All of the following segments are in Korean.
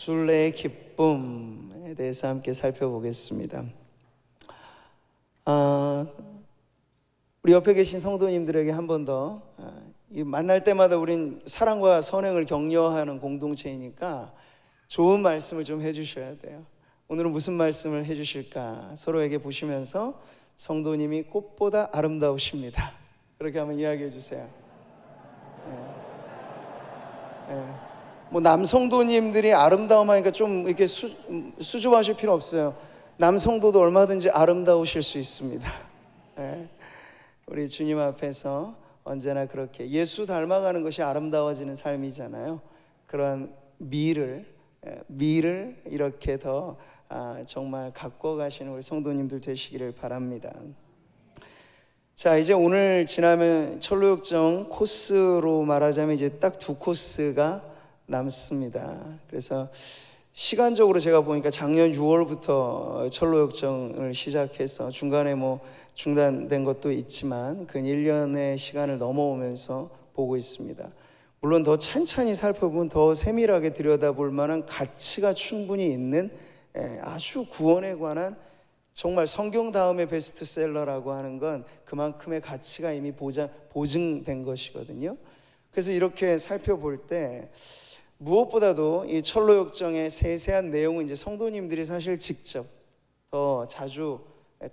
순례의 기쁨에 대해서 함께 살펴보겠습니다. 우리 옆에 계신 성도님들에게 한 번 더 만날 때마다 우린 사랑과 선행을 격려하는 공동체이니까 좋은 말씀을 좀 해주셔야 돼요. 오늘은 무슨 말씀을 해주실까 서로에게 보시면서 성도님이 꽃보다 아름다우십니다. 그렇게 한번 이야기해 주세요. 뭐 남성도님들이 아름다움하니까 좀 이렇게 수줍어하실 필요 없어요. 남성도도 얼마든지 아름다우실 수 있습니다. 우리 주님 앞에서 언제나 그렇게 예수 닮아가는 것이 아름다워지는 삶이잖아요. 그런 미를 이렇게 더 정말 갖고 가시는 우리 성도님들 되시기를 바랍니다. 자, 이제 오늘 지나면 철로역정 코스로 말하자면 이제 딱 2코스가 남습니다. 그래서 시간적으로 제가 보니까 작년 6월부터 철로역정을 시작해서 중간에 뭐 중단된 것도 있지만 근 1년의 시간을 넘어오면서 보고 있습니다. 물론 더 찬찬히 살펴보면 더 세밀하게 들여다볼 만한 가치가 충분히 있는 아주 구원에 관한 정말 성경 다음의 베스트셀러라고 하는 건 그만큼의 가치가 이미 보증된 것이거든요. 그래서 이렇게 살펴볼 때 무엇보다도 이 철로역정의 세세한 내용은 이제 성도님들이 사실 직접 더 자주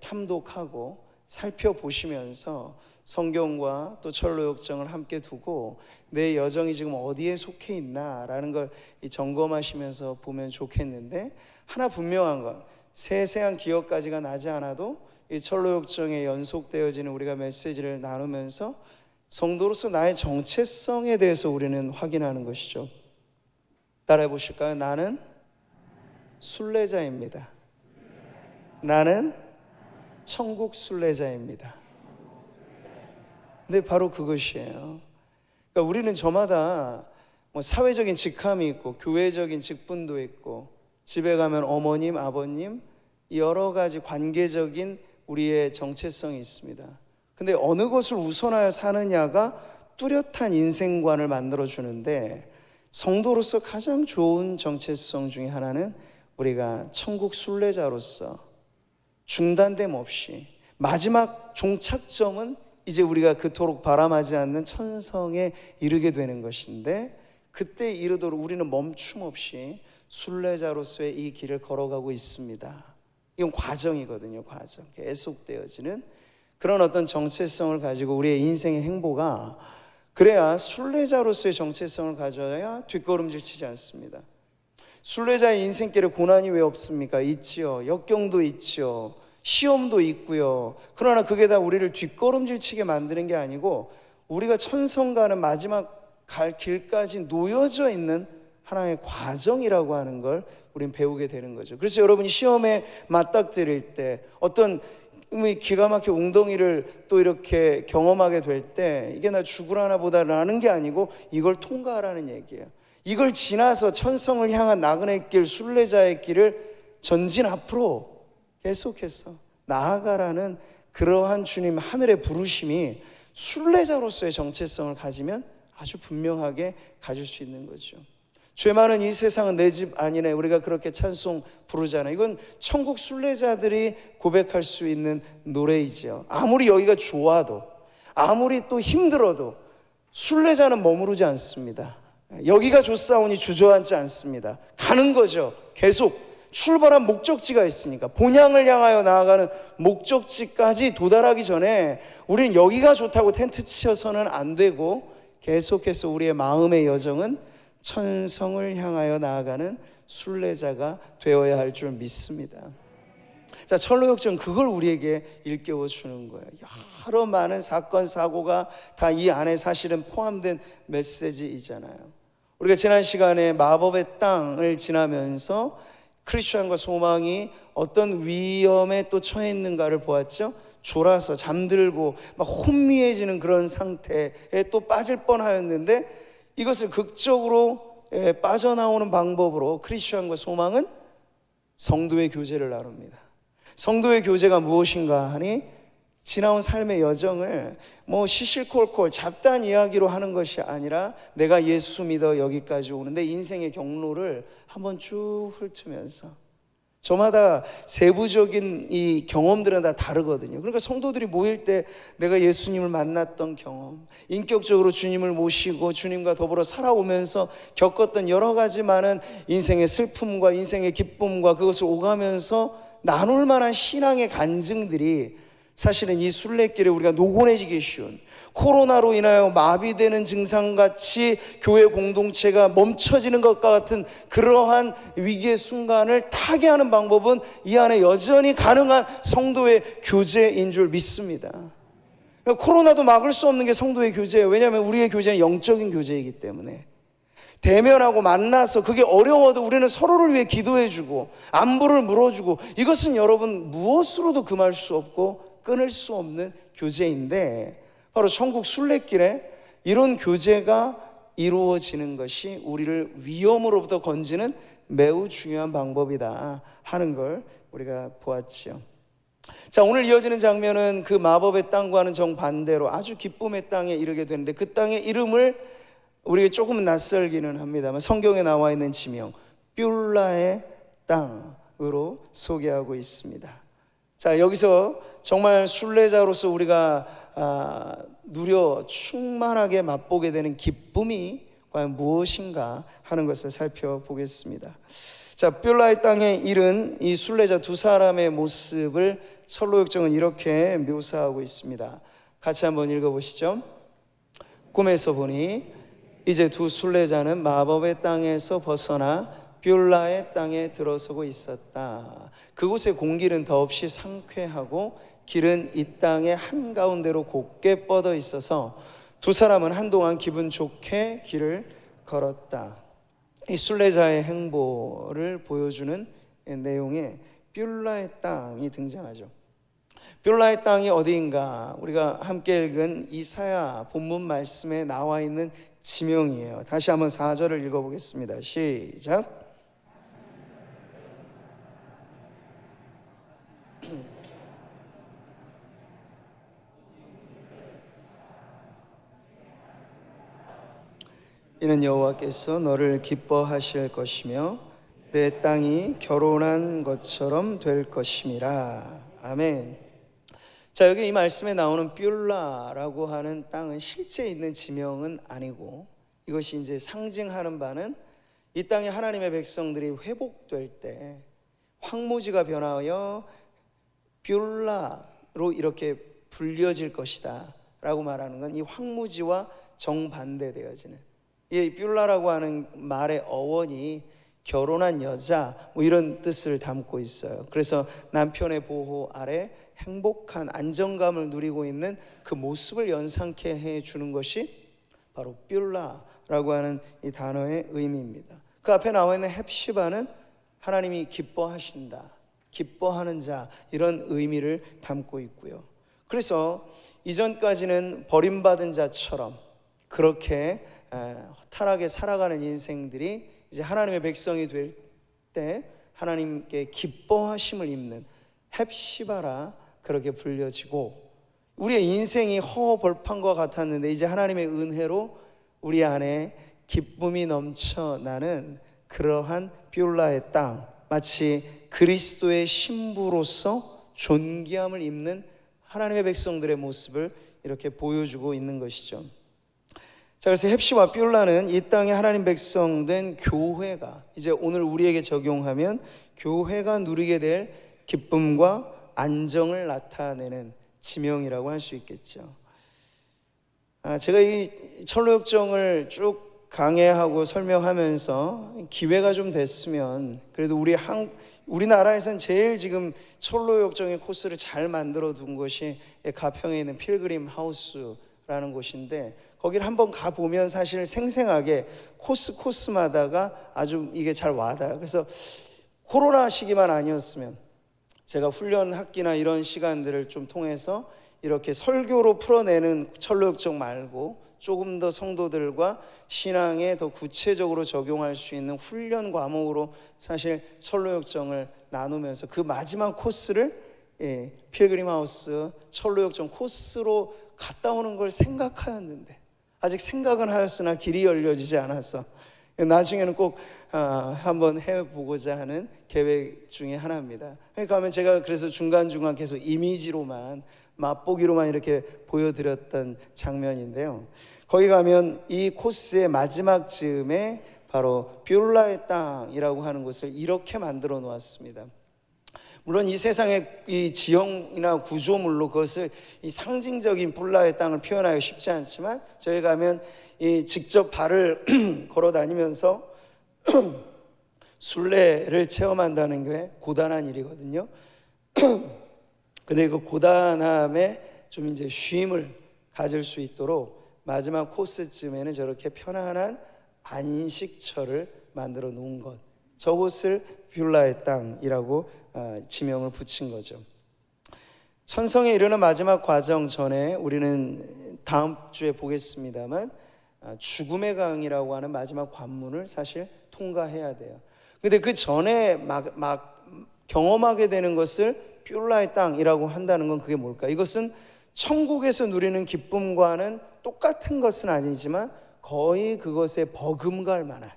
탐독하고 살펴보시면서 성경과 또 철로역정을 함께 두고 내 여정이 지금 어디에 속해 있나라는 걸 점검하시면서 보면 좋겠는데, 하나 분명한 건 세세한 기억까지가 나지 않아도 이 철로역정에 연속되어지는 우리가 메시지를 나누면서 성도로서 나의 정체성에 대해서 우리는 확인하는 것이죠. 따라해 보실까요? 나는 순례자입니다. 나는 천국 순례자입니다. 근데 바로 그것이에요. 그러니까 우리는 저마다 뭐 사회적인 직함이 있고 교회적인 직분도 있고 집에 가면 어머님, 아버님 여러 가지 관계적인 우리의 정체성이 있습니다. 근데 어느 것을 우선하여 사느냐가 뚜렷한 인생관을 만들어주는데, 성도로서 가장 좋은 정체성 중에 하나는 우리가 천국 순례자로서 중단됨 없이 마지막 종착점은 이제 우리가 그토록 바람하지 않는 천성에 이르게 되는 것인데, 그때 이르도록 우리는 멈춤 없이 순례자로서의 이 길을 걸어가고 있습니다. 이건 과정이거든요. 과정. 계속되어지는 그런 어떤 정체성을 가지고 우리의 인생의 행보가, 그래야 순례자로서의 정체성을 가져야 뒷걸음질 치지 않습니다. 순례자의 인생길에 고난이 왜 없습니까? 있지요. 역경도 있지요. 시험도 있고요. 그러나 그게 다 우리를 뒷걸음질 치게 만드는 게 아니고 우리가 천성 가는 마지막 갈 길까지 놓여져 있는 하나의 과정이라고 하는 걸 우린 배우게 되는 거죠. 그래서 여러분이 시험에 맞닥뜨릴 때 어떤 기가 막혀 웅덩이를 또 이렇게 경험하게 될 때 이게 나 죽으라나 보다라는 게 아니고 이걸 통과하라는 얘기예요. 이걸 지나서 천성을 향한 나그네 길, 순례자의 길을 전진 앞으로 계속해서 나아가라는 그러한 주님 하늘의 부르심이 순례자로서의 정체성을 가지면 아주 분명하게 가질 수 있는 거죠. 죄 많은 이 세상은 내 집 아니네, 우리가 그렇게 찬송 부르잖아요. 이건 천국 순례자들이 고백할 수 있는 노래이죠. 아무리 여기가 좋아도 아무리 또 힘들어도 순례자는 머무르지 않습니다. 여기가 좋사오니 주저앉지 않습니다. 가는 거죠. 계속 출발한 목적지가 있으니까 본향을 향하여 나아가는 목적지까지 도달하기 전에 우리는 여기가 좋다고 텐트 치셔서는 안 되고 계속해서 우리의 마음의 여정은 천성을 향하여 나아가는 순례자가 되어야 할 줄 믿습니다. 자, 철로역정 그걸 우리에게 일깨워 주는 거예요. 여러 많은 사건 사고가 다 이 안에 사실은 포함된 메시지이잖아요. 우리가 지난 시간에 마법의 땅을 지나면서 크리스천과 소망이 어떤 위험에 또 처해 있는가를 보았죠. 졸아서 잠들고 막 혼미해지는 그런 상태에 또 빠질 뻔하였는데, 이것을 극적으로 빠져나오는 방법으로 크리스천과 소망은 성도의 교제를 나눕니다. 성도의 교제가 무엇인가 하니 지나온 삶의 여정을 뭐 시실콜콜 잡다한 이야기로 하는 것이 아니라 내가 예수 믿어 여기까지 오는데 인생의 경로를 한번 쭉 훑으면서 저마다 세부적인 이 경험들은 다 다르거든요. 그러니까 성도들이 모일 때 내가 예수님을 만났던 경험, 인격적으로 주님을 모시고 주님과 더불어 살아오면서 겪었던 여러 가지 많은 인생의 슬픔과 인생의 기쁨과 그것을 오가면서 나눌 만한 신앙의 간증들이 사실은 이 순례길에 우리가 노곤해지기 쉬운, 코로나로 인하여 마비되는 증상같이 교회 공동체가 멈춰지는 것과 같은 그러한 위기의 순간을 타개하는 방법은 이 안에 여전히 가능한 성도의 교제인 줄 믿습니다. 그러니까 코로나도 막을 수 없는 게 성도의 교제예요. 왜냐하면 우리의 교제는 영적인 교제이기 때문에 대면하고 만나서 그게 어려워도 우리는 서로를 위해 기도해주고 안부를 물어주고, 이것은 여러분 무엇으로도 금할 수 없고 끊을 수 없는 교제인데, 바로 천국 순례길에 이런 교제가 이루어지는 것이 우리를 위험으로부터 건지는 매우 중요한 방법이다 하는 걸 우리가 보았죠. 자, 오늘 이어지는 장면은 그 마법의 땅과는 정반대로 아주 기쁨의 땅에 이르게 되는데, 그 땅의 이름을 우리가 조금 낯설기는 합니다만 성경에 나와 있는 지명 뷸라의 땅으로 소개하고 있습니다. 자, 여기서 정말 순례자로서 우리가 누려 충만하게 맛보게 되는 기쁨이 과연 무엇인가 하는 것을 살펴보겠습니다. 자, 뷸라의 땅에 이른 이 순례자 두 사람의 모습을 철로역정은 이렇게 묘사하고 있습니다. 같이 한번 읽어보시죠. 꿈에서 보니 이제 두 순례자는 마법의 땅에서 벗어나 뷸라의 땅에 들어서고 있었다. 그곳의 공기는 더없이 상쾌하고 길은 이 땅의 한가운데로 곧게 뻗어 있어서 두 사람은 한동안 기분 좋게 길을 걸었다. 이 순례자의 행보를 보여주는 내용에 뷸라의 땅이 등장하죠. 뷸라의 땅이 어디인가? 우리가 함께 읽은 이사야 본문 말씀에 나와 있는 지명이에요. 다시 한번 4절을 읽어보겠습니다. 시작. 이는 여호와께서 너를 기뻐하실 것이며 내 땅이 결혼한 것처럼 될 것임이라. 아멘. 자, 여기 이 말씀에 나오는 뷸라라고 하는 땅은 실제 있는 지명은 아니고, 이것이 이제 상징하는 바는 이 땅에 하나님의 백성들이 회복될 때 황무지가 변하여 뷸라로 이렇게 불려질 것이다 라고 말하는 건 이 황무지와 정반대되어지는, 이 뷸라라고 하는 말의 어원이 결혼한 여자 뭐 이런 뜻을 담고 있어요. 그래서 남편의 보호 아래 행복한 안정감을 누리고 있는 그 모습을 연상케 해주는 것이 바로 뷸라라고 하는 이 단어의 의미입니다. 그 앞에 나와 있는 헵시바는 하나님이 기뻐하신다, 기뻐하는 자, 이런 의미를 담고 있고요. 그래서 이전까지는 버림받은 자처럼 그렇게 허탈하게 살아가는 인생들이 이제 하나님의 백성이 될 때 하나님께 기뻐하심을 입는 헵시바라 그렇게 불려지고, 우리의 인생이 허허벌판과 같았는데 이제 하나님의 은혜로 우리 안에 기쁨이 넘쳐나는 그러한 뷸라의 땅, 마치 그리스도의 신부로서 존귀함을 입는 하나님의 백성들의 모습을 이렇게 보여주고 있는 것이죠. 자, 그래서 헵시와 뷸라는 이 땅의 하나님 백성 된 교회가 이제 오늘 우리에게 적용하면 교회가 누리게 될 기쁨과 안정을 나타내는 지명이라고 할 수 있겠죠. 제가 이 철로역정을 쭉 강해하고 설명하면서 기회가 좀 됐으면, 그래도 우리나라에선 제일 지금 철로역정의 코스를 잘 만들어 둔 것이 가평에 있는 필그림 하우스라는 곳인데, 거기를 한번 가보면 사실 생생하게 코스마다가 아주 이게 잘 와닿아요. 그래서 코로나 시기만 아니었으면 제가 훈련 학기나 이런 시간들을 좀 통해서 이렇게 설교로 풀어내는 철로역정 말고 조금 더 성도들과 신앙에 더 구체적으로 적용할 수 있는 훈련 과목으로 사실 철로역정을 나누면서 그 마지막 코스를 필그림 하우스 철로역정 코스로 갔다 오는 걸 생각하였는데 아직 생각은 하였으나 길이 열려지지 않아서 나중에는 꼭 한번 해보고자 하는 계획 중에 하나입니다. 그러니까 하면 제가 그래서 중간중간 계속 이미지로만 맛보기로만 이렇게 보여드렸던 장면인데요. 거기 가면 이 코스의 마지막 즈음에 바로 뷰라의 땅이라고 하는 곳을 이렇게 만들어 놓았습니다. 물론 이 세상의 이 지형이나 구조물로 그것을 이 상징적인 뿔라의 땅을 표현하기 쉽지 않지만 저희 가면 이 직접 발을 걸어 다니면서 순례를 체험한다는 게 고단한 일이거든요. 근데 그 고단함에 좀 이제 쉼을 가질 수 있도록 마지막 코스쯤에는 저렇게 편안한 안식처를 만들어 놓은 것, 저곳을 뷰라의 땅이라고 지명을 붙인 거죠. 천성에 이르는 마지막 과정 전에 우리는 다음 주에 보겠습니다만 죽음의 강이라고 하는 마지막 관문을 사실 통과해야 돼요. 근데 그 전에 막 경험하게 되는 것을 뷰라의 땅이라고 한다는 건 그게 뭘까? 이것은 천국에서 누리는 기쁨과는 똑같은 것은 아니지만 거의 그것에 버금갈 만한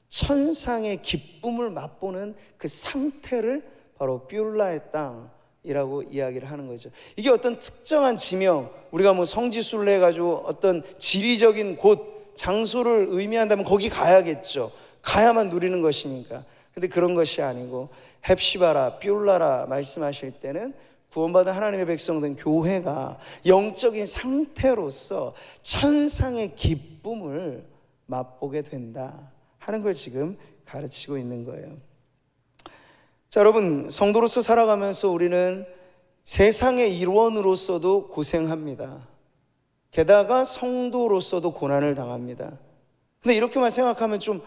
천상의 기쁨을 맛보는 그 상태를 바로 뷰라의 땅이라고 이야기를 하는 거죠. 이게 어떤 특정한 지명, 우리가 뭐 성지순례 해가지고 어떤 지리적인 곳, 장소를 의미한다면 거기 가야겠죠. 가야만 누리는 것이니까. 근데 그런 것이 아니고 헵시바라, 뷰라라 말씀하실 때는 구원받은 하나님의 백성된 교회가 영적인 상태로서 천상의 기쁨을 맛보게 된다 하는 걸 지금 가르치고 있는 거예요. 자, 여러분, 성도로서 살아가면서 우리는 세상의 일원으로서도 고생합니다. 게다가 성도로서도 고난을 당합니다. 근데 이렇게만 생각하면 좀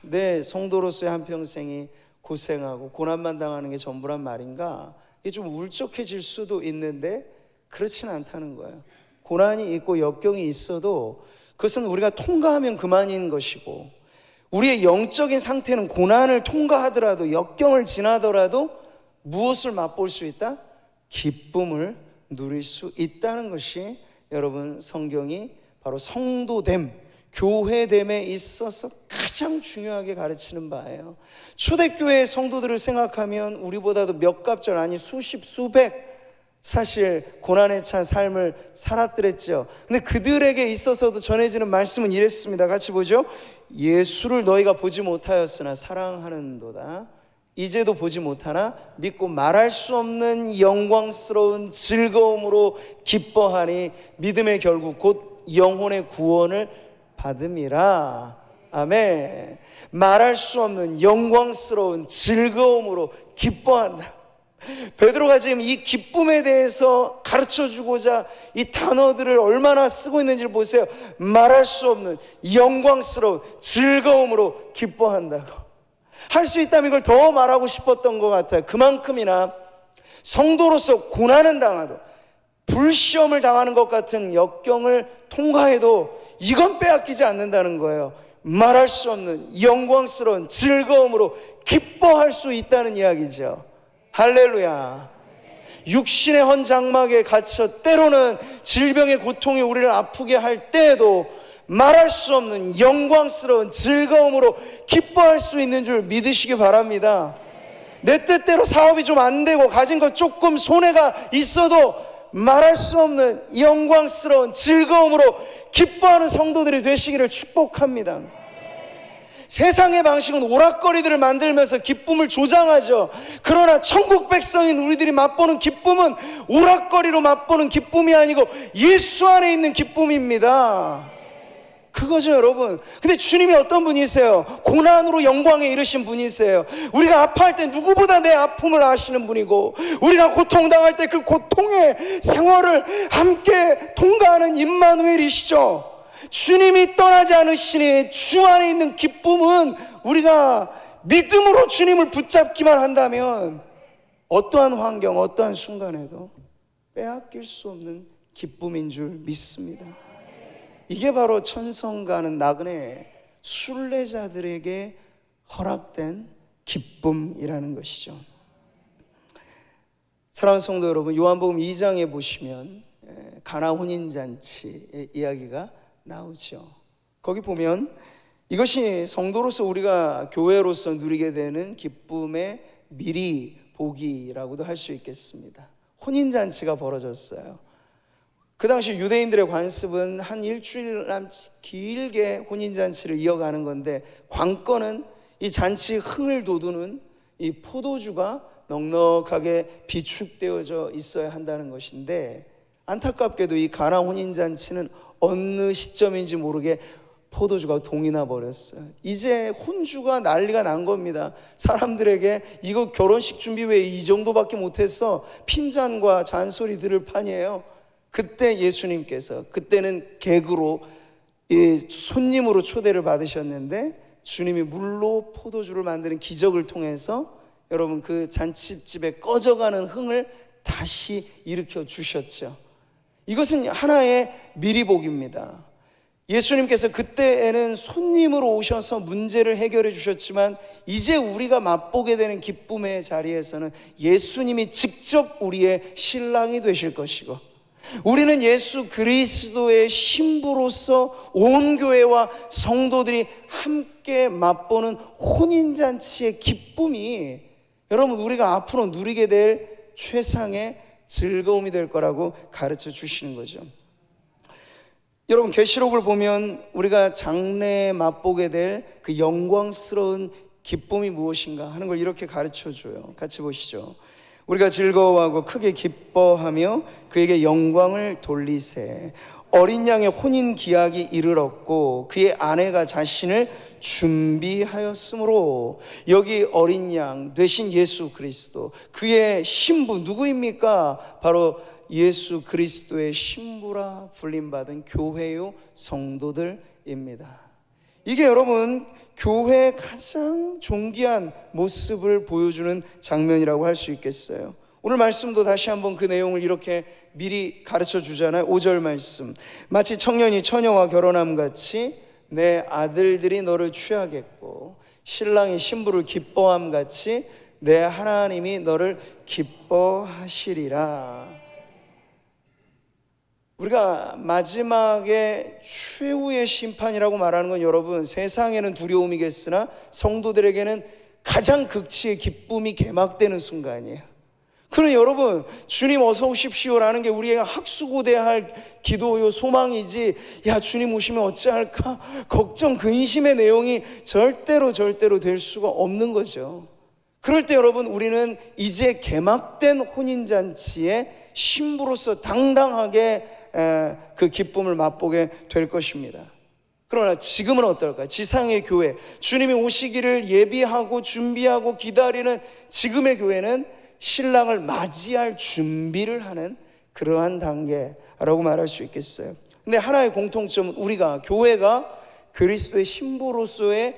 내 성도로서의 한평생이 고생하고 고난만 당하는 게 전부란 말인가? 이게 좀 울적해질 수도 있는데 그렇지는 않다는 거예요. 고난이 있고 역경이 있어도 그것은 우리가 통과하면 그만인 것이고, 우리의 영적인 상태는 고난을 통과하더라도 역경을 지나더라도 무엇을 맛볼 수 있다? 기쁨을 누릴 수 있다는 것이 여러분 성경이 바로 성도됨, 교회됨에 있어서 가장 중요하게 가르치는 바예요. 초대교회 성도들을 생각하면 우리보다도 몇 갑절 아니 수십 수백 사실 고난에 찬 삶을 살았더랬죠. 근데 그들에게 있어서도 전해지는 말씀은 이랬습니다. 같이 보죠. 예수를 너희가 보지 못하였으나 사랑하는도다. 이제도 보지 못하나 믿고 말할 수 없는 영광스러운 즐거움으로 기뻐하니 믿음의 결국 곧 영혼의 구원을 받음이라. 아멘. 말할 수 없는 영광스러운 즐거움으로 기뻐한다. 베드로가 지금 이 기쁨에 대해서 가르쳐주고자 이 단어들을 얼마나 쓰고 있는지를 보세요. 말할 수 없는 영광스러운 즐거움으로 기뻐한다고. 할 수 있다면 이걸 더 말하고 싶었던 것 같아요. 그만큼이나 성도로서 고난은 당하도, 불시험을 당하는 것 같은 역경을 통과해도 이건 빼앗기지 않는다는 거예요. 말할 수 없는 영광스러운 즐거움으로 기뻐할 수 있다는 이야기죠. 할렐루야. 육신의 헌장막에 갇혀 때로는 질병의 고통이 우리를 아프게 할 때에도 말할 수 없는 영광스러운 즐거움으로 기뻐할 수 있는 줄 믿으시기 바랍니다. 내 뜻대로 사업이 좀 안 되고 가진 것 조금 손해가 있어도 말할 수 없는 영광스러운 즐거움으로 기뻐하는 성도들이 되시기를 축복합니다. 세상의 방식은 오락거리들을 만들면서 기쁨을 조장하죠. 그러나 천국 백성인 우리들이 맛보는 기쁨은 오락거리로 맛보는 기쁨이 아니고 예수 안에 있는 기쁨입니다. 그거죠, 여러분. 근데 주님이 어떤 분이세요? 고난으로 영광에 이르신 분이세요. 우리가 아파할 때 누구보다 내 아픔을 아시는 분이고, 우리가 고통당할 때 그 고통의 생활을 함께 통과하는 임마누엘이시죠. 주님이 떠나지 않으시니 주 안에 있는 기쁨은 우리가 믿음으로 주님을 붙잡기만 한다면 어떠한 환경, 어떠한 순간에도 빼앗길 수 없는 기쁨인 줄 믿습니다. 이게 바로 천성 가는 나그네 순례자들에게 허락된 기쁨이라는 것이죠. 사랑하는 성도 여러분, 요한복음 2장에 보시면 가나 혼인잔치의 이야기가 나오죠. 거기 보면 이것이 성도로서 우리가 교회로서 누리게 되는 기쁨의 미리 보기라고도 할 수 있겠습니다. 혼인잔치가 벌어졌어요. 그 당시 유대인들의 관습은 한 일주일 남짓 길게 혼인잔치를 이어가는 건데, 관건은 이 잔치 흥을 돋우는 이 포도주가 넉넉하게 비축되어져 있어야 한다는 것인데, 안타깝게도 이 가나 혼인잔치는 어느 시점인지 모르게 포도주가 동이 나 버렸어요. 이제 혼주가 난리가 난 겁니다. 사람들에게 이거 결혼식 준비 왜 이 정도밖에 못했어? 핀잔과 잔소리 들을 판이에요. 그때 예수님께서, 그때는 객으로 손님으로 초대를 받으셨는데, 주님이 물로 포도주를 만드는 기적을 통해서 여러분 그 잔치집에 꺼져가는 흥을 다시 일으켜 주셨죠. 이것은 하나의 미리복입니다. 예수님께서 그때에는 손님으로 오셔서 문제를 해결해 주셨지만, 이제 우리가 맛보게 되는 기쁨의 자리에서는 예수님이 직접 우리의 신랑이 되실 것이고, 우리는 예수 그리스도의 신부로서 온 교회와 성도들이 함께 맛보는 혼인잔치의 기쁨이 여러분 우리가 앞으로 누리게 될 최상의 즐거움이 될 거라고 가르쳐 주시는 거죠. 여러분, 계시록을 보면 우리가 장래에 맛보게 될 그 영광스러운 기쁨이 무엇인가 하는 걸 이렇게 가르쳐 줘요. 같이 보시죠. 우리가 즐거워하고 크게 기뻐하며 그에게 영광을 돌리세. 어린 양의 혼인 기약이 이르렀고 그의 아내가 자신을 준비하였으므로, 여기 어린 양 되신 예수 그리스도, 그의 신부 누구입니까? 바로 예수 그리스도의 신부라 불림받은 교회요 성도들입니다. 이게 여러분 교회의 가장 존귀한 모습을 보여주는 장면이라고 할 수 있겠어요. 오늘 말씀도 다시 한번 그 내용을 이렇게 미리 가르쳐 주잖아요. 5절 말씀, 마치 청년이 처녀와 결혼함 같이 내 아들들이 너를 취하겠고 신랑이 신부를 기뻐함 같이 내 하나님이 너를 기뻐하시리라. 우리가 마지막에 최후의 심판이라고 말하는 건 여러분 세상에는 두려움이겠으나 성도들에게는 가장 극치의 기쁨이 개막되는 순간이에요. 그러니 여러분, 주님 어서 오십시오라는 게 우리가 학수고대할 기도요 소망이지, 야 주님 오시면 어찌할까 걱정 근심의 내용이 절대로 될 수가 없는 거죠. 그럴 때 여러분 우리는 이제 개막된 혼인잔치의 신부로서 당당하게 그 기쁨을 맛보게 될 것입니다. 그러나 지금은 어떨까? 지상의 교회, 주님이 오시기를 예비하고 준비하고 기다리는 지금의 교회는 신랑을 맞이할 준비를 하는 그러한 단계라고 말할 수 있겠어요. 근데 하나의 공통점은 우리가, 교회가 그리스도의 신부로서의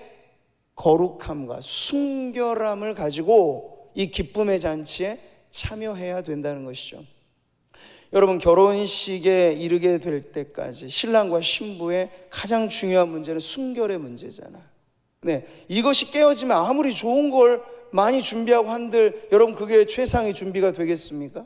거룩함과 순결함을 가지고 이 기쁨의 잔치에 참여해야 된다는 것이죠. 여러분, 결혼식에 이르게 될 때까지 신랑과 신부의 가장 중요한 문제는 순결의 문제잖아요. 네, 이것이 깨어지면 아무리 좋은 걸 많이 준비하고 한들 여러분 그게 최상의 준비가 되겠습니까?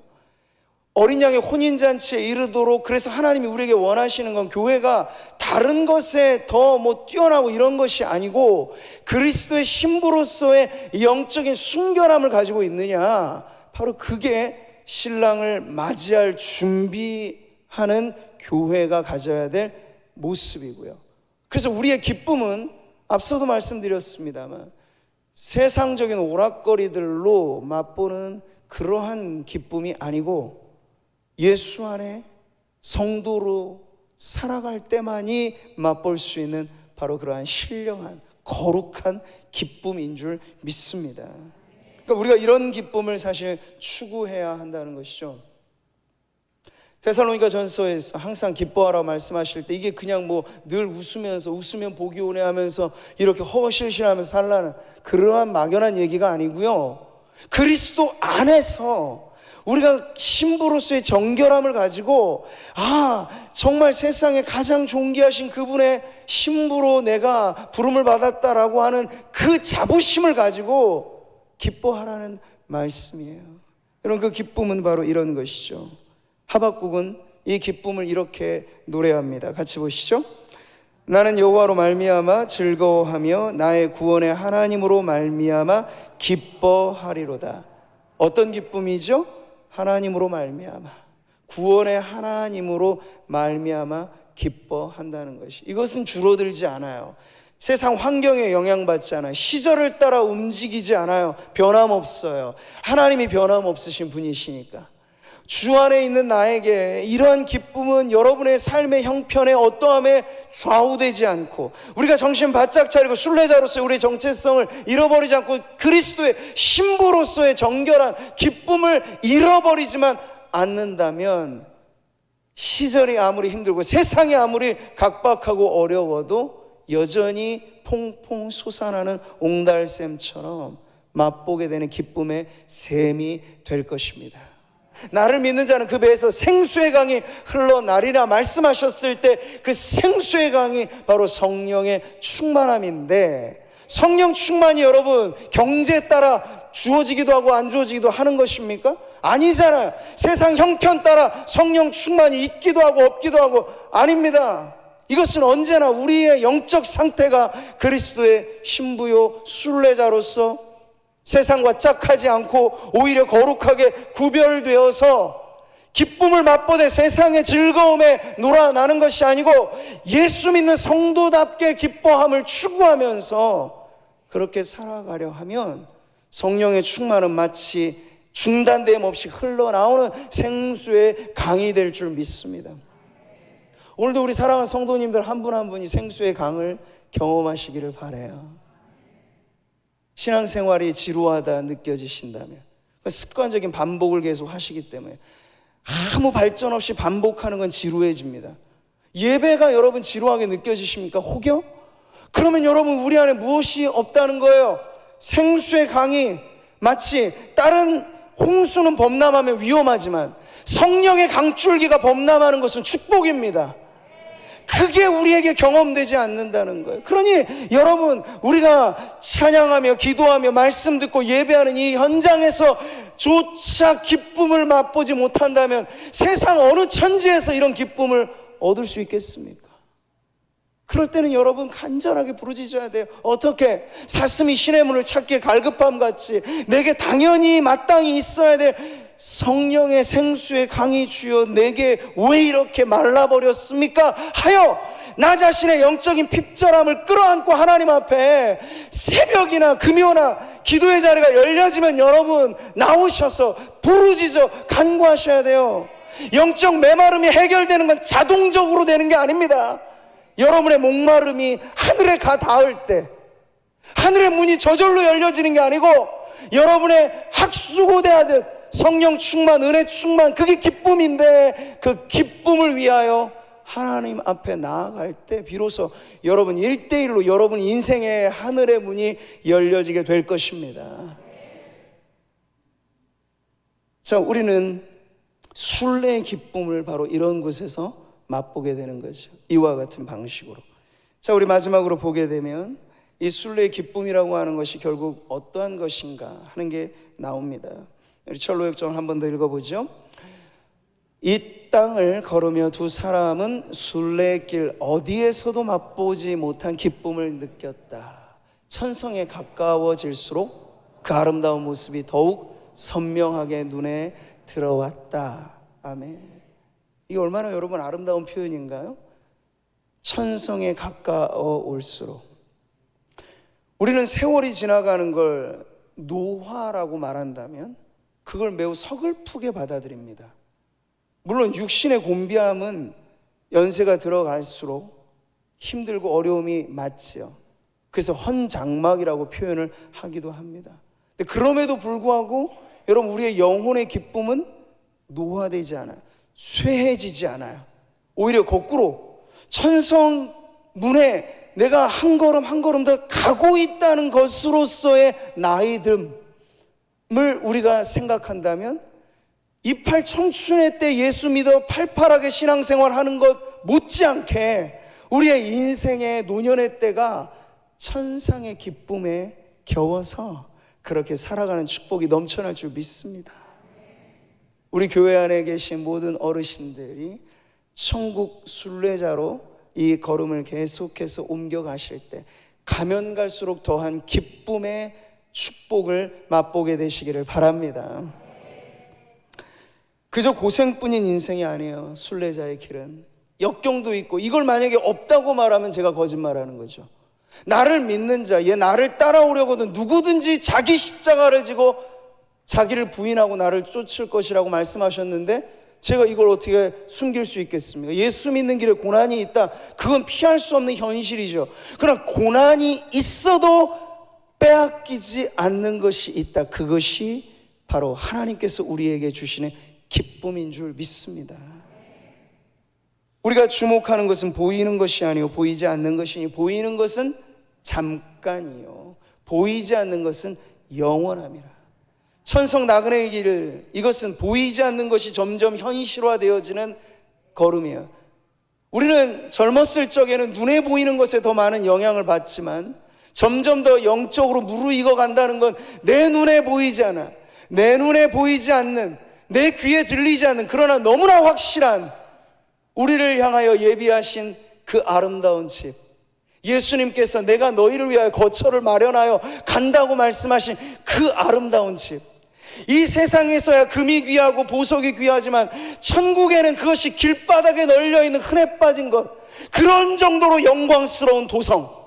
어린 양의 혼인잔치에 이르도록, 그래서 하나님이 우리에게 원하시는 건 교회가 다른 것에 더 뛰어나고 이런 것이 아니고 그리스도의 신부로서의 영적인 순결함을 가지고 있느냐, 바로 그게 신랑을 맞이할 준비하는 교회가 가져야 될 모습이고요. 그래서 우리의 기쁨은 앞서도 말씀드렸습니다만 세상적인 오락거리들로 맛보는 그러한 기쁨이 아니고 예수 안에 성도로 살아갈 때만이 맛볼 수 있는 바로 그러한 신령한 거룩한 기쁨인 줄 믿습니다. 그러니까 우리가 이런 기쁨을 사실 추구해야 한다는 것이죠. 데살로니가 전서에서 항상 기뻐하라고 말씀하실 때 이게 그냥 늘 웃으면서 웃으면 복이 오네 하면서 이렇게 허허실실하면서 살라는 그러한 막연한 얘기가 아니고요, 그리스도 안에서 우리가 신부로서의 정결함을 가지고 정말 세상에 가장 존귀하신 그분의 신부로 내가 부름을 받았다라고 하는 그 자부심을 가지고 기뻐하라는 말씀이에요. 여러분, 그 기쁨은 바로 이런 것이죠. 하박국은 이 기쁨을 이렇게 노래합니다. 같이 보시죠. 나는 여호와로 말미암아 즐거워하며 나의 구원의 하나님으로 말미암아 기뻐하리로다. 어떤 기쁨이죠? 하나님으로 말미암아, 구원의 하나님으로 말미암아 기뻐한다는 것이, 이것은 줄어들지 않아요. 세상 환경에 영향받지 않아요. 시절을 따라 움직이지 않아요. 변함없어요. 하나님이 변함없으신 분이시니까. 주 안에 있는 나에게 이러한 기쁨은 여러분의 삶의 형편에 어떠함에 좌우되지 않고, 우리가 정신 바짝 차리고 순례자로서의 우리의 정체성을 잃어버리지 않고 그리스도의 신부로서의 정결한 기쁨을 잃어버리지만 않는다면, 시절이 아무리 힘들고 세상이 아무리 각박하고 어려워도 여전히 퐁퐁 솟아나는 옹달샘처럼 맛보게 되는 기쁨의 샘이 될 것입니다. 나를 믿는 자는 그 배에서 생수의 강이 흘러나리라 말씀하셨을 때 그 생수의 강이 바로 성령의 충만함인데, 성령 충만이 여러분 경제에 따라 주어지기도 하고 안 주어지기도 하는 것입니까? 아니잖아요. 세상 형편 따라 성령 충만이 있기도 하고 없기도 하고 아닙니다. 이것은 언제나 우리의 영적 상태가 그리스도의 신부요 순례자로서 세상과 짝하지 않고 오히려 거룩하게 구별되어서 기쁨을 맛보되 세상의 즐거움에 놀아나는 것이 아니고 예수 믿는 성도답게 기뻐함을 추구하면서 그렇게 살아가려 하면 성령의 충만은 마치 중단됨 없이 흘러나오는 생수의 강이 될 줄 믿습니다. 오늘도 우리 사랑하는 성도님들 한 분 한 분이 생수의 강을 경험하시기를 바라요. 신앙생활이 지루하다 느껴지신다면, 습관적인 반복을 계속 하시기 때문에 아무 발전 없이 반복하는 건 지루해집니다. 예배가 여러분 지루하게 느껴지십니까? 혹여? 그러면 여러분 우리 안에 무엇이 없다는 거예요. 생수의 강이 마치 다른 홍수는 범람하면 위험하지만 성령의 강줄기가 범람하는 것은 축복입니다. 그게 우리에게 경험되지 않는다는 거예요. 그러니 여러분, 우리가 찬양하며 기도하며 말씀 듣고 예배하는 이 현장에서 조차 기쁨을 맛보지 못한다면 세상 어느 천지에서 이런 기쁨을 얻을 수 있겠습니까? 그럴 때는 여러분 간절하게 부르짖어야 돼요. 어떻게? 사슴이 신의 문을 찾기에 갈급함같이 내게 당연히 마땅히 있어야 될 성령의 생수의 강이 주여 내게 왜 이렇게 말라버렸습니까? 하여 나 자신의 영적인 핍절함을 끌어안고 하나님 앞에 새벽이나 금요나 기도의 자리가 열려지면 여러분 나오셔서 부르짖어 간구하셔야 돼요. 영적 메마름이 해결되는 건 자동적으로 되는 게 아닙니다. 여러분의 목마름이 하늘에 가 닿을 때, 하늘의 문이 저절로 열려지는 게 아니고 여러분의 학수고대하듯 성령 충만, 은혜 충만, 그게 기쁨인데 그 기쁨을 위하여 하나님 앞에 나아갈 때 비로소 여러분 1대1로 여러분 인생의 하늘의 문이 열려지게 될 것입니다. 자, 우리는 순례의 기쁨을 바로 이런 곳에서 맛보게 되는 거죠. 이와 같은 방식으로. 자, 우리 마지막으로 보게 되면 이 순례의 기쁨이라고 하는 것이 결국 어떠한 것인가 하는 게 나옵니다. 우리 철로역정을 한 번 더 읽어보죠. 이 땅을 걸으며 두 사람은 순례의 길 어디에서도 맛보지 못한 기쁨을 느꼈다. 천성에 가까워질수록 그 아름다운 모습이 더욱 선명하게 눈에 들어왔다. 아멘. 이게 얼마나 여러분 아름다운 표현인가요? 천성에 가까워 올수록. 우리는 세월이 지나가는 걸 노화라고 말한다면 그걸 매우 서글프게 받아들입니다. 물론 육신의 곤비함은 연세가 들어갈수록 힘들고 어려움이 많지요. 그래서 헌장막이라고 표현을 하기도 합니다. 그럼에도 불구하고 여러분 우리의 영혼의 기쁨은 노화되지 않아요. 쇠해지지 않아요. 오히려 거꾸로 천성 문에 내가 한 걸음 한 걸음 더 가고 있다는 것으로서의 나이듦을 우리가 생각한다면 이팔 청춘의 때 예수 믿어 팔팔하게 신앙생활하는 것 못지않게 우리의 인생의 노년의 때가 천상의 기쁨에 겨워서 그렇게 살아가는 축복이 넘쳐날 줄 믿습니다. 우리 교회 안에 계신 모든 어르신들이 천국 순례자로 이 걸음을 계속해서 옮겨가실 때 가면 갈수록 더한 기쁨의 축복을 맛보게 되시기를 바랍니다. 그저 고생뿐인 인생이 아니에요. 순례자의 길은 역경도 있고, 이걸 만약에 없다고 말하면 제가 거짓말하는 거죠. 나를 믿는 자, 얘 나를 따라오려거든 누구든지 자기 십자가를 지고 자기를 부인하고 나를 쫓을 것이라고 말씀하셨는데, 제가 이걸 어떻게 숨길 수 있겠습니까? 예수 믿는 길에 고난이 있다, 그건 피할 수 없는 현실이죠. 그러나 고난이 있어도 빼앗기지 않는 것이 있다, 그것이 바로 하나님께서 우리에게 주시는 기쁨인 줄 믿습니다. 우리가 주목하는 것은 보이는 것이 아니요 보이지 않는 것이니, 보이는 것은 잠깐이요 보이지 않는 것은 영원함이라. 천성 나그네의 길, 이것은 보이지 않는 것이 점점 현실화되어지는 걸음이에요. 우리는 젊었을 적에는 눈에 보이는 것에 더 많은 영향을 받지만 점점 더 영적으로 무르익어 간다는 건 내 눈에 보이지 않아, 내 눈에 보이지 않는, 내 귀에 들리지 않는, 그러나 너무나 확실한 우리를 향하여 예비하신 그 아름다운 집, 예수님께서 내가 너희를 위하여 거처를 마련하여 간다고 말씀하신 그 아름다운 집, 이 세상에서야 금이 귀하고 보석이 귀하지만 천국에는 그것이 길바닥에 널려있는 흔해 빠진 것, 그런 정도로 영광스러운 도성,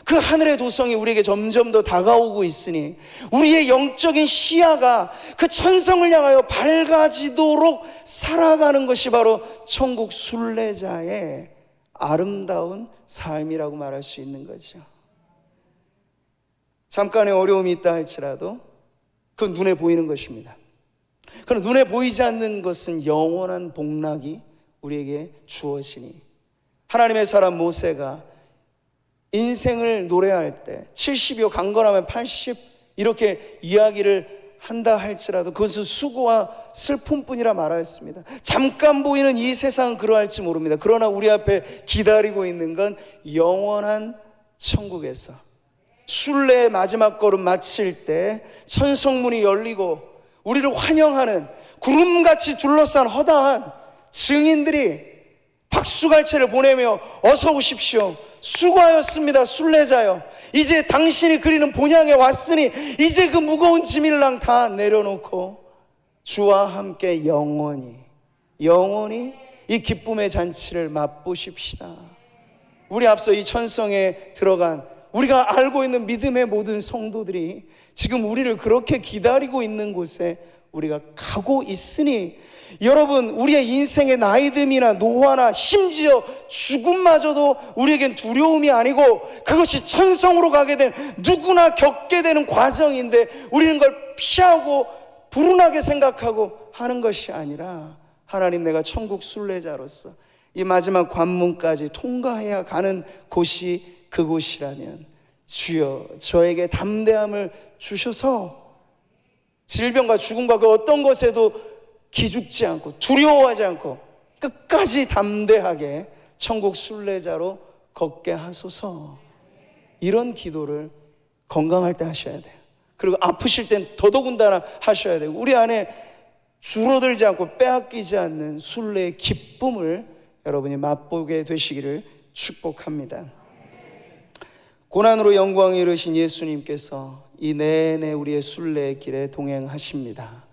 그 하늘의 도성이 우리에게 점점 더 다가오고 있으니 우리의 영적인 시야가 그 천성을 향하여 밝아지도록 살아가는 것이 바로 천국 순례자의 아름다운 삶이라고 말할 수 있는 거죠. 잠깐의 어려움이 있다 할지라도 그건 눈에 보이는 것입니다. 그러나 눈에 보이지 않는 것은 영원한 복락이 우리에게 주어지니, 하나님의 사람 모세가 인생을 노래할 때 70이요 강건하면 80 이렇게 이야기를 한다 할지라도 그것은 수고와 슬픔뿐이라 말하였습니다. 잠깐 보이는 이 세상은 그러할지 모릅니다. 그러나 우리 앞에 기다리고 있는 건 영원한 천국에서 순례의 마지막 걸음 마칠 때 천성문이 열리고 우리를 환영하는 구름같이 둘러싼 허다한 증인들이 박수갈채를 보내며 어서 오십시오, 수고하였습니다 순례자여, 이제 당신이 그리는 본향에 왔으니 이제 그 무거운 짐일랑 다 내려놓고 주와 함께 영원히 이 기쁨의 잔치를 맛보십시다. 우리 앞서 이 천성에 들어간 우리가 알고 있는 믿음의 모든 성도들이 지금 우리를 그렇게 기다리고 있는 곳에 우리가 가고 있으니, 여러분, 우리의 인생의 나이듦이나 노화나 심지어 죽음마저도 우리에겐 두려움이 아니고 그것이 천성으로 가게 된 누구나 겪게 되는 과정인데 우리는 그걸 피하고 불운하게 생각하고 하는 것이 아니라, 하나님, 내가 천국 순례자로서 이 마지막 관문까지 통과해야 가는 곳이 그곳이라면 주여 저에게 담대함을 주셔서 질병과 죽음과 그 어떤 것에도 기죽지 않고 두려워하지 않고 끝까지 담대하게 천국 순례자로 걷게 하소서. 이런 기도를 건강할 때 하셔야 돼요. 그리고 아프실 땐 더더군다나 하셔야 되고, 우리 안에 줄어들지 않고 빼앗기지 않는 순례의 기쁨을 여러분이 맛보게 되시기를 축복합니다. 고난으로 영광에 이르신 예수님께서 이 내내 우리의 순례의 길에 동행하십니다.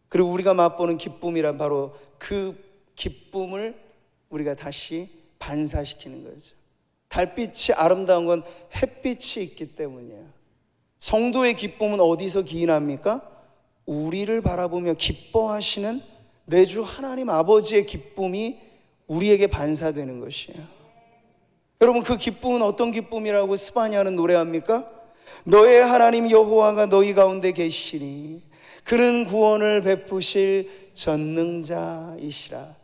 그리고 우리가 맛보는 기쁨이란 바로 그 기쁨을 우리가 다시 반사시키는 거죠. 달빛이 아름다운 건 햇빛이 있기 때문이에요. 성도의 기쁨은 어디서 기인합니까? 우리를 바라보며 기뻐하시는 내 주 하나님 아버지의 기쁨이 우리에게 반사되는 것이에요. 여러분, 그 기쁨은 어떤 기쁨이라고 스바냐는 노래합니까? 너의 하나님 여호와가 너희 가운데 계시니 그는 구원을 베푸실 전능자이시라.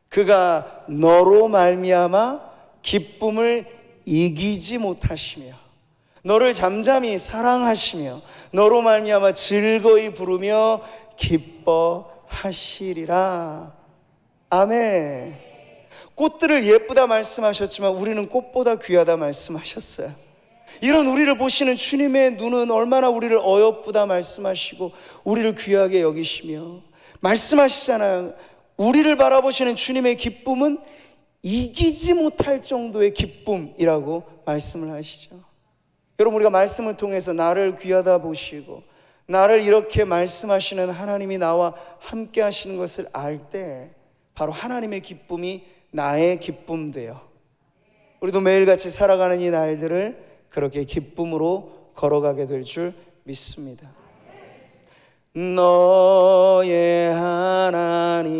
그가 너로 말미암아 기쁨을 이기지 못하시며 너를 잠잠히 사랑하시며 너로 말미암아 즐거이 부르며 기뻐하시리라. 아멘. 꽃들을 예쁘다 말씀하셨지만 우리는 꽃보다 귀하다 말씀하셨어요. 이런 우리를 보시는 주님의 눈은 얼마나 우리를 어여쁘다 말씀하시고 우리를 귀하게 여기시며 말씀하시잖아요. 우리를 바라보시는 주님의 기쁨은 이기지 못할 정도의 기쁨이라고 말씀을 하시죠. 여러분, 우리가 말씀을 통해서 나를 귀하다 보시고 나를 이렇게 말씀하시는 하나님이 나와 함께 하시는 것을 알 때 바로 하나님의 기쁨이 나의 기쁨 되어 우리도 매일같이 살아가는 이 날들을 그렇게 기쁨으로 걸어가게 될 줄 믿습니다. 너의 하나님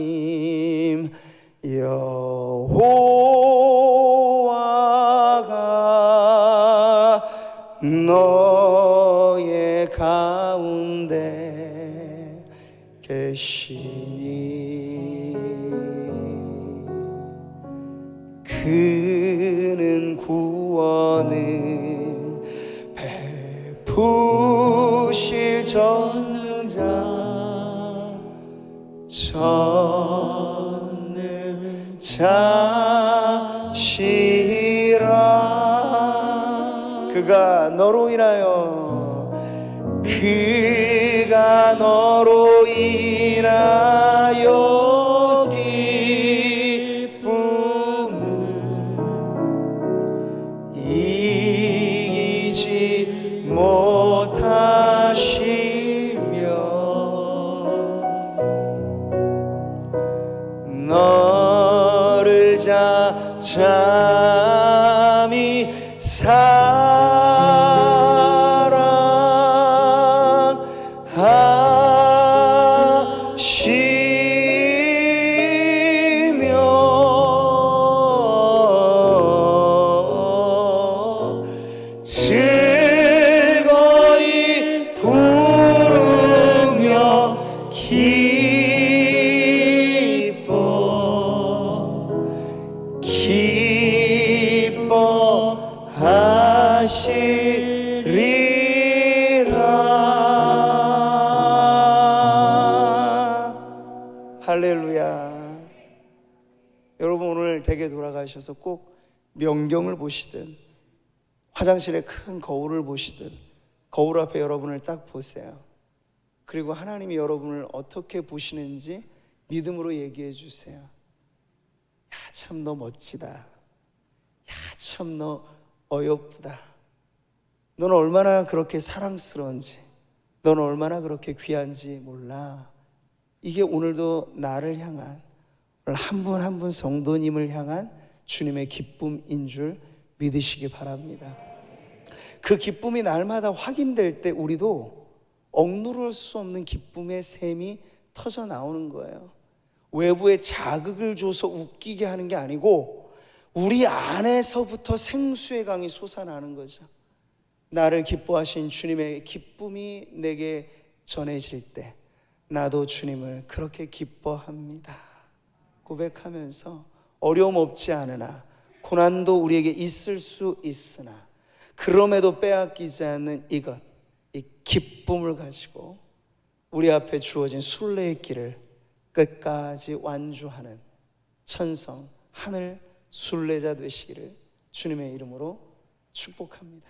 여호와가 너의 가운데 계시니 그는 구원을 베푸실 전능자 전능자시라. 그가 너로 인하여 기쁨을 이기지 못하시며 너를 잠이 즐거이 부르며 기뻐하시리라. 할렐루야. 여러분, 오늘 댁에 돌아가셔서 꼭 명경을 보시든 화장실에 큰 거울을 보시든 거울 앞에 여러분을 딱 보세요. 그리고 하나님이 여러분을 어떻게 보시는지 믿음으로 얘기해 주세요. 야, 참 너 멋지다. 야, 참 너 어여쁘다. 너는 얼마나 그렇게 사랑스러운지, 너는 얼마나 그렇게 귀한지 몰라. 이게 오늘도 나를 향한, 오늘 한 분 한 분 성도님을 향한 주님의 기쁨인 줄 믿으시기 바랍니다. 그 기쁨이 날마다 확인될 때 우리도 억누를 수 없는 기쁨의 샘이 터져 나오는 거예요. 외부에 자극을 줘서 웃기게 하는 게 아니고 우리 안에서부터 생수의 강이 솟아나는 거죠. 나를 기뻐하신 주님의 기쁨이 내게 전해질 때 나도 주님을 그렇게 기뻐합니다 고백하면서 어려움 없지 않으나 고난도 우리에게 있을 수 있으나 그럼에도 빼앗기지 않는 이것, 이 기쁨을 가지고 우리 앞에 주어진 순례의 길을 끝까지 완주하는 천성 하늘 순례자 되시기를 주님의 이름으로 축복합니다.